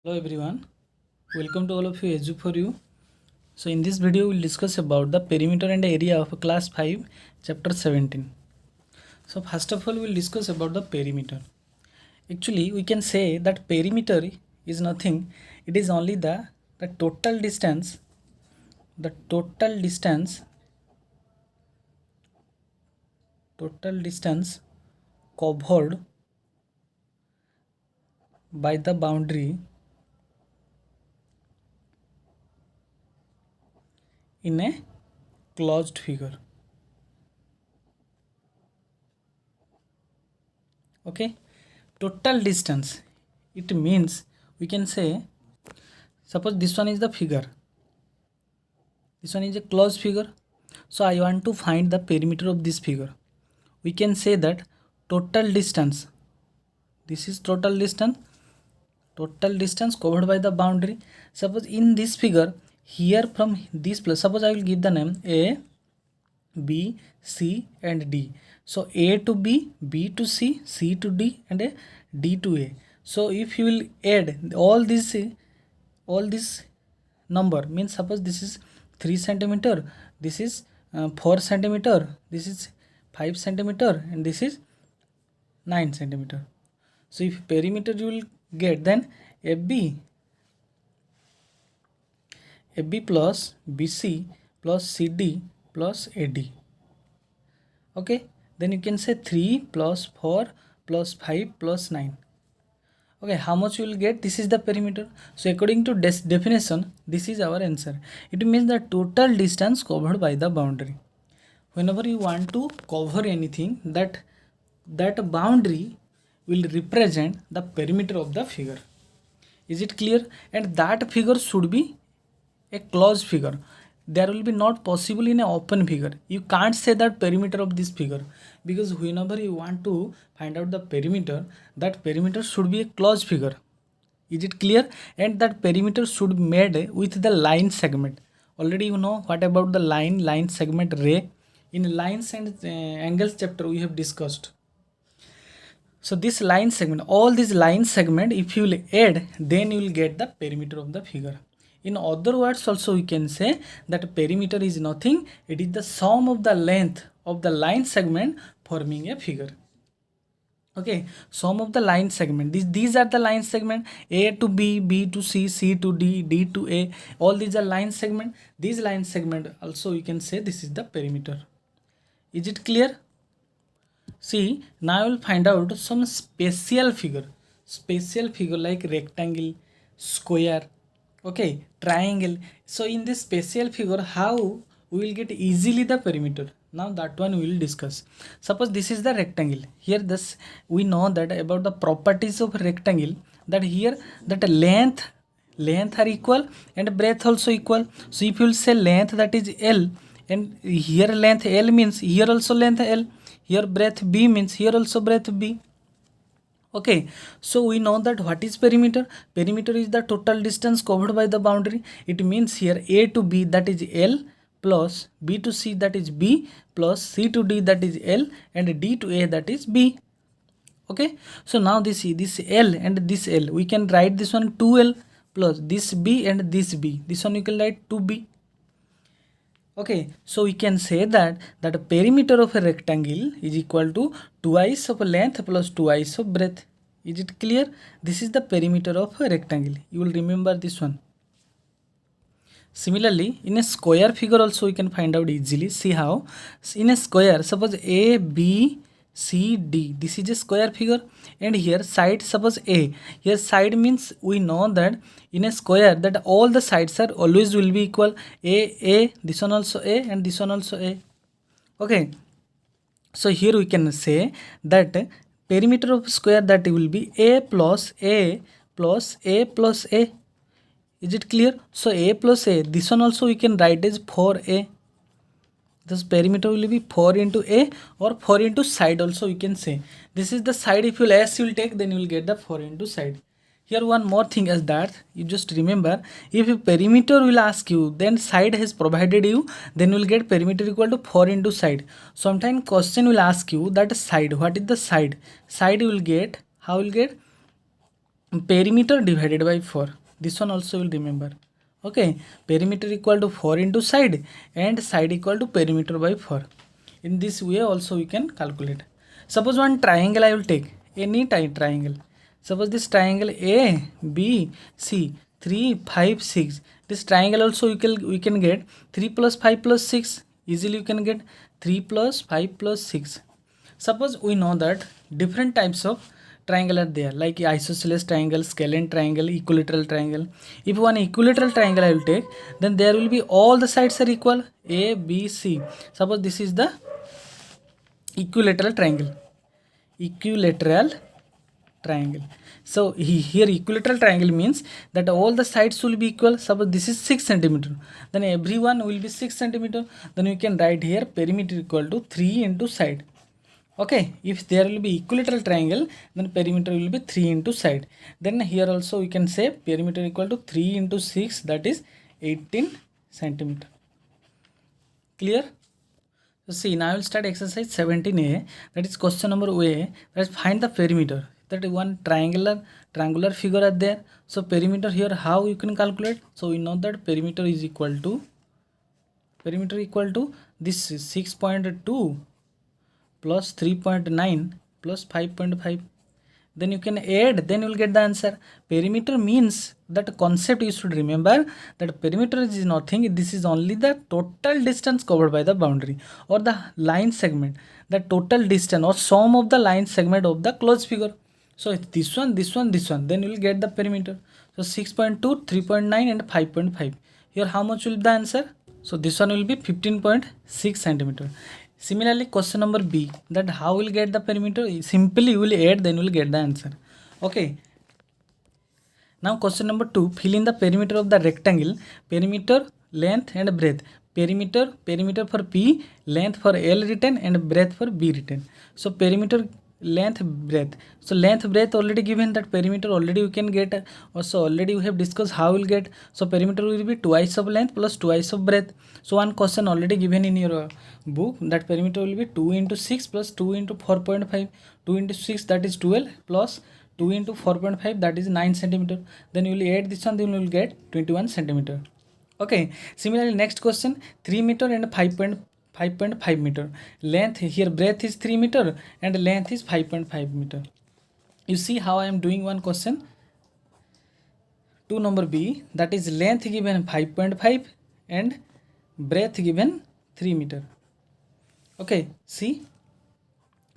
Hello everyone, welcome to all of you Edu for you. So in this video we'll discuss about the perimeter and area of class 5 chapter 17. So first of all we'll discuss about the perimeter. Actually we can say that perimeter is nothing, it is only the total distance the total distance covered by the boundary in a closed figure. Okay, total distance, it means we can say, suppose this one is the figure, this one is a closed figure, so I want to find the perimeter of this figure. We can say that total distance, this is total distance covered by the boundary. Suppose in this figure, here from this place, suppose I will give the name A, B, C and D. So A to B, B to C, C to D and a D to A. So if you will add all this number, means suppose this is 3 centimeter, this is 4 centimeter, this is 5 centimeter and this is 9 centimeter. So if perimeter you will get, then AB plus BC plus CD plus AD. Okay, then you can say 3 plus 4 plus 5 plus 9. Okay, how much you will get? This is the perimeter. So according to definition, this is our answer. It means the total distance covered by the boundary. Whenever you want to cover anything, that boundary will represent the perimeter of the figure. Is it clear? And that figure should be a closed figure. There will be not possible in an open figure. You can't say that perimeter of this figure, because whenever you want to find out the perimeter, that perimeter should be a closed figure. Is it clear? And that perimeter should be made with the line segment. Already you know what about the line segment ray. In lines and angles chapter we have discussed. So this line segment, all these line segment, if you will add, then you will get the perimeter of the figure. In other words also we can say that perimeter is nothing, it is the sum of the length of the line segment forming a figure. Okay, sum of the line segment, these are the line segment, A to B, B to C, C to D, D to A, all these are line segment. These line segment also we can say this is the perimeter. Is it clear? See, now I will find out some special figure like rectangle, square, okay, triangle. So in this special figure, how we will get easily the perimeter? Now that one we will discuss. Suppose this is the rectangle. Here this we know that about the properties of rectangle, that here that length are equal and breadth also equal. So if you will say length, that is L, and here length L means here also length L, here breadth B means here also breadth B. Okay, so we know that what is perimeter? Perimeter is the total distance covered by the boundary. It means here A to B, that is L, plus B to C, that is B, plus C to D, that is L, and D to A, that is B. Okay, so now this L and this L, we can write this one 2L plus this B and this B. This one you can write 2B. Okay, so we can say that the perimeter of a rectangle is equal to twice of length plus twice of breadth. Is it clear? This is the perimeter of a rectangle. You will remember this one. Similarly, in a square figure also we can find out easily. See how? In a square, suppose A, B, C, D. This is a square figure, and here side, suppose A. Here side means we know that in a square that all the sides are always will be equal. A, this one also A, and this one also A. Okay. So here we can say that perimeter of square, that will be A plus A plus A plus A. Is it clear? So A plus A, this one also we can write as 4A. This perimeter will be 4 into A, or 4 into side also you can say. This is the side, if you will S you will take, then you will get the 4 into side. Here one more thing is that you just remember, if a perimeter will ask you, then side has provided you, then you will get perimeter equal to 4 into side. Sometimes question will ask you that side, what is the side? Side you will get, how you will get? perimeter divided by 4. This one also will remember. Okay, perimeter equal to 4 into side and side equal to perimeter by 4. In this way also we can calculate. Suppose one triangle I will take, any triangle. Suppose this triangle A, B, C, 3, 5, 6. This triangle also we can get 3 plus 5 plus 6. Easily you can get 3 plus 5 plus 6. Suppose we know that different types of triangle are there, like isosceles triangle, scalene triangle, equilateral triangle. If one equilateral triangle I will take, then there will be all the sides are equal, A, B, C. Suppose this is the equilateral triangle. Equilateral triangle. So here equilateral triangle means that all the sides will be equal. Suppose this is 6 centimeter, then everyone will be 6 centimeter. Then we can write here perimeter equal to 3 into side. Okay, if there will be equilateral triangle, then perimeter will be 3 into side. Then here also we can say perimeter equal to 3 into 6, that is 18 centimeter. Clear? So see, now I will start exercise 17a, that is question number A, that is find the perimeter. That is one triangular figure are there. So perimeter here, how you can calculate? So we know that perimeter equal to this 6.2 plus 3.9 plus 5.5. Then you can add, then you will get the answer. Perimeter means, that concept you should remember, that perimeter is nothing, this is only the total distance covered by the boundary or the line segment, the total distance or sum of the line segment of the closed figure. So it's this one, then you will get the perimeter. So 6.2, 3.9 and 5.5. Here how much will be the answer? So this one will be 15.6 centimeter. Similarly, question number B, that how will get the perimeter? Simply you will add, then you will get the answer. Okay. Now question number 2, fill in the perimeter of the rectangle, perimeter, length and breadth. Perimeter for P, length for L written and breadth for B written. So perimeter, length, breadth. So length, breadth already given, that perimeter already you can get. Also already we have discussed how we'll get. So perimeter will be twice of length plus twice of breadth. So one question already given in your book, that perimeter will be 2 into 6 plus 2 into 4.5. 2 into 6, that is 12, plus 2 into 4.5, that is 9 centimeter. Then you will add this one, then you will get 21 centimeter. Okay. Similarly, next question, 3 meter and 5.5 meter. Length here, breadth is 3 meter and length is 5.5 meter. You see how I am doing one question. 2 number B, that is length given 5.5 and breadth given 3 meter. Okay, see,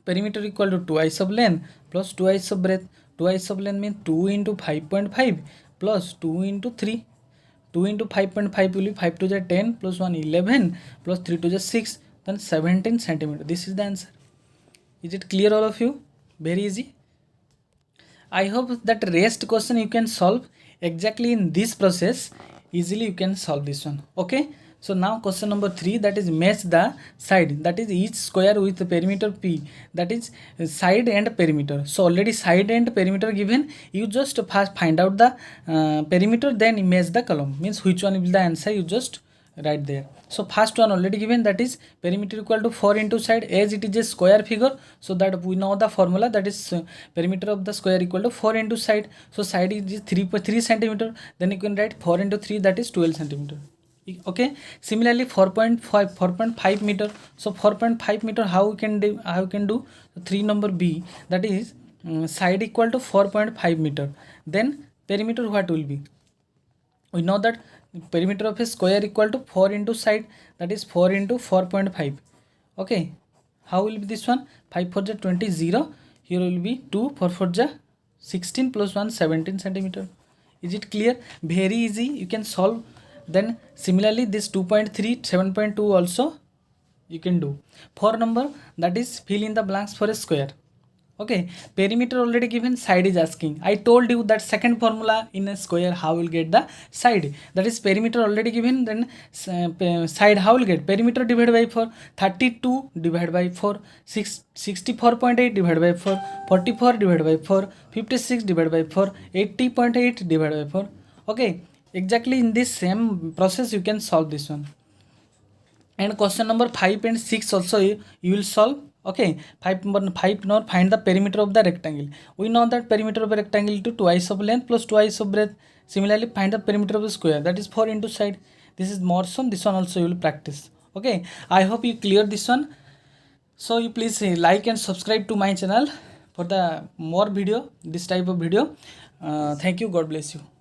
perimeter equal to twice of length plus twice of breadth. Twice of length means 2 into 5.5 plus 2 into 3. 2 into 5.5 will be 5 to the 10 plus 1 11 plus 3 to the 6, then 17 centimeter. This is the answer. Is it clear all of you? Very easy. I hope that rest question you can solve exactly in this process. Easily you can solve this one. Okay. So now question number 3, that is match the side, that is each square with the perimeter P, that is side and perimeter. So already side and perimeter given, you just first find out the perimeter, then match the column, means which one is the answer, you just write there. So first one already given, that is perimeter equal to 4 into side, as it is a square figure, so that we know the formula, that is perimeter of the square equal to 4 into side. So side is 3 centimeter, then you can write 4 into 3, that is 12 centimeter. Okay. Similarly 4.5 meter. So 4.5 meter, how we can do 3 number B, that is side equal to 4.5 meter, then perimeter what will be? We know that perimeter of a square equal to 4 into side, that is 4 into 4.5. Okay, how will be this one? 5 for the 20, 0. Here will be 2, 4 for the 16 plus 1, 17 centimeter. Is it clear? Very easy, you can solve. Then similarly this 2.3, 7.2 also you can do. 4 number, that is fill in the blanks for a square. Okay, perimeter already given, side is asking. I told you that second formula in a square, how will get the side, that is perimeter already given, then side how will get? Perimeter divided by 4, 32 divided by 4, 64.8 divided by 4, 44 divided by 4, 56 divided by 4, 80.8 divided by 4. Okay, exactly in this same process you can solve this one. And question number 5 and 6 also you will solve. Okay, 5 now find the perimeter of the rectangle. We know that perimeter of a rectangle to twice of length plus twice of breadth. Similarly, find the perimeter of a square, that is 4 into side. This is more some, this one also you will practice. Okay, I hope you clear this one. So you please like and subscribe to my channel for the more video, this type of video. Thank you, God bless you.